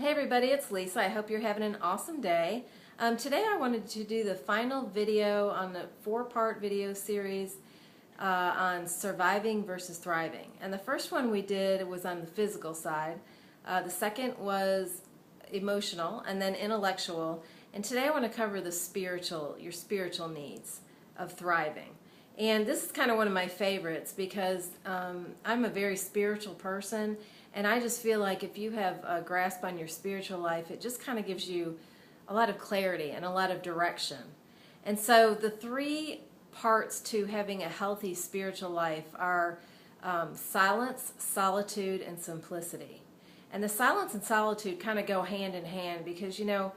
Hey everybody, it's Lisa. I hope you're having an awesome day. Today I wanted to do the final video on the 4-part video series on surviving versus thriving. And the first one we did was on the physical side. The second was emotional and then intellectual. And today I want to cover the your spiritual needs of thriving. And this is kind of one of my favorites because I'm a very spiritual person, and I just feel like if you have a grasp on your spiritual life, it just kind of gives you a lot of clarity and a lot of direction. And so the 3 parts to having a healthy spiritual life are silence, solitude, and simplicity. And the silence and solitude kind of go hand in hand because, you know,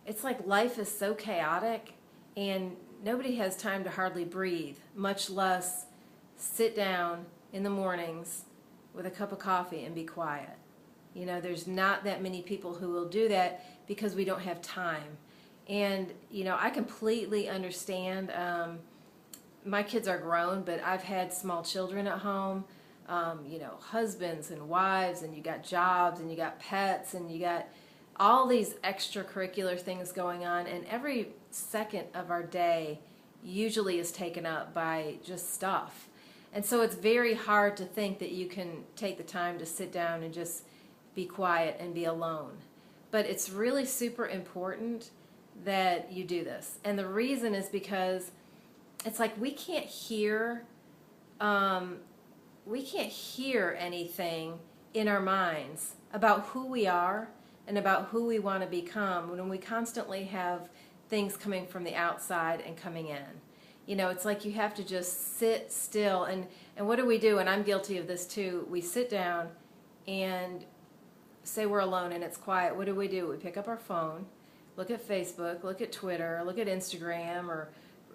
it's like life is so chaotic and nobody has time to hardly breathe, much less sit down in the mornings with a cup of coffee and be quiet. You know, there's not that many people who will do that because we don't have time. And, you know, I completely understand. My kids are grown, but I've had small children at home, you know, husbands and wives, and you got jobs, and you got pets, and you got all these extracurricular things going on, and every second of our day usually is taken up by just stuff. And so it's very hard to think that you can take the time to sit down and just be quiet and be alone. But it's really super important that you do this. And the reason is because it's like we can't hear anything in our minds about who we are and about who we want to become when we constantly have things coming from the outside and coming in. You know, it's like you have to just sit still. And what do we do? And I'm guilty of this too. We sit down and say we're alone and it's quiet. What do? We pick up our phone, look at Facebook, look at Twitter, look at Instagram, or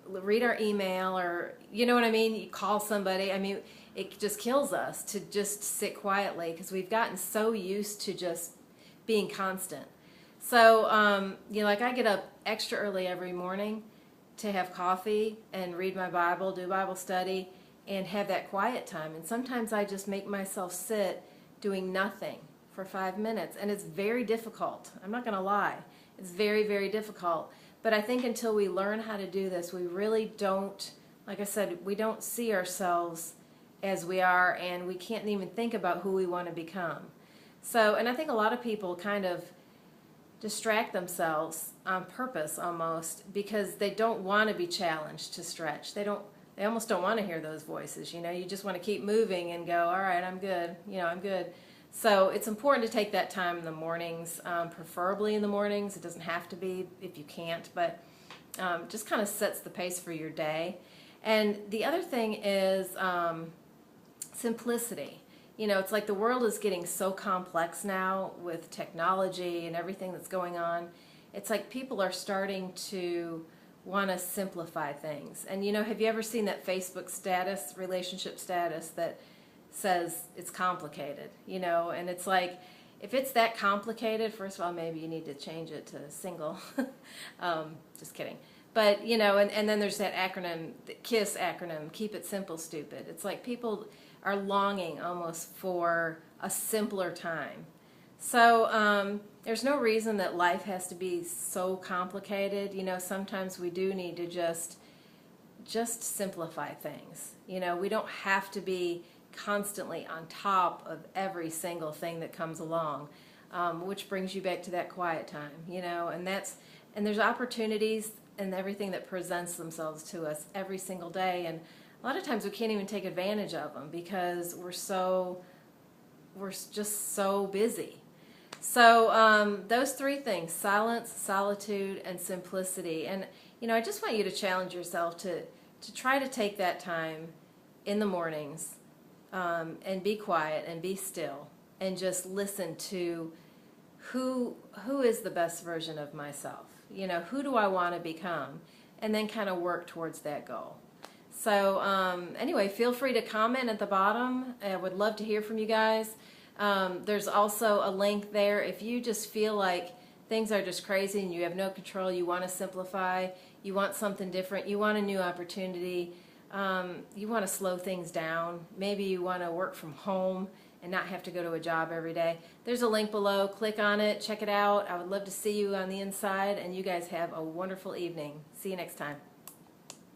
read our email, or, you know what I mean? You call somebody. I mean, it just kills us to just sit quietly because we've gotten so used to just being constant. So, you know, like I get up extra early every morning to have coffee and read my Bible, do Bible study, and have that quiet time. And sometimes I just make myself sit doing nothing for 5 minutes. And it's very difficult. I'm not going to lie. It's very, very difficult. But I think until we learn how to do this, we really don't, like I said, we don't see ourselves as we are, and we can't even think about who we want to become. So, and I think a lot of people kind of distract themselves on purpose almost because they don't want to be challenged to stretch. They almost don't want to hear those voices. You know, you just want to keep moving and go, all right, I'm good. You know, I'm good. So it's important to take that time in the mornings, preferably in the mornings. It doesn't have to be if you can't, but just kind of sets the pace for your day. And the other thing is simplicity. You know, it's like the world is getting so complex now with technology and everything that's going on. It's like people are starting to want to simplify things. And, you know, have you ever seen that Facebook status, relationship status, that says it's complicated? You know, and it's like, if it's that complicated, first of all, maybe you need to change it to single. Just kidding. But, you know, and then there's that acronym, the KISS acronym, keep it simple, stupid. It's like people are longing almost for a simpler time. So there's no reason that life has to be so complicated. You know, sometimes we do need to just simplify things. You know, we don't have to be constantly on top of every single thing that comes along, which brings you back to that quiet time. You know, and there's opportunities and everything that presents themselves to us every single day, and a lot of times we can't even take advantage of them because we're just so busy. So those 3 things: silence, solitude, and simplicity. And, you know, I just want you to challenge yourself to try to take that time in the mornings and be quiet and be still and just listen to who is the best version of myself. You know, who do I want to become? And then kind of work towards that goal. So anyway, feel free to comment at the bottom. I would love to hear from you guys. There's also a link there if you just feel like things are just crazy and you have no control, you want to simplify, you want something different, you want a new opportunity, you want to slow things down, maybe you want to work from home and not have to go to a job every day. There's a link below. Click on it. Check it out. I would love to see you on the inside, and you guys have a wonderful evening. See you next time.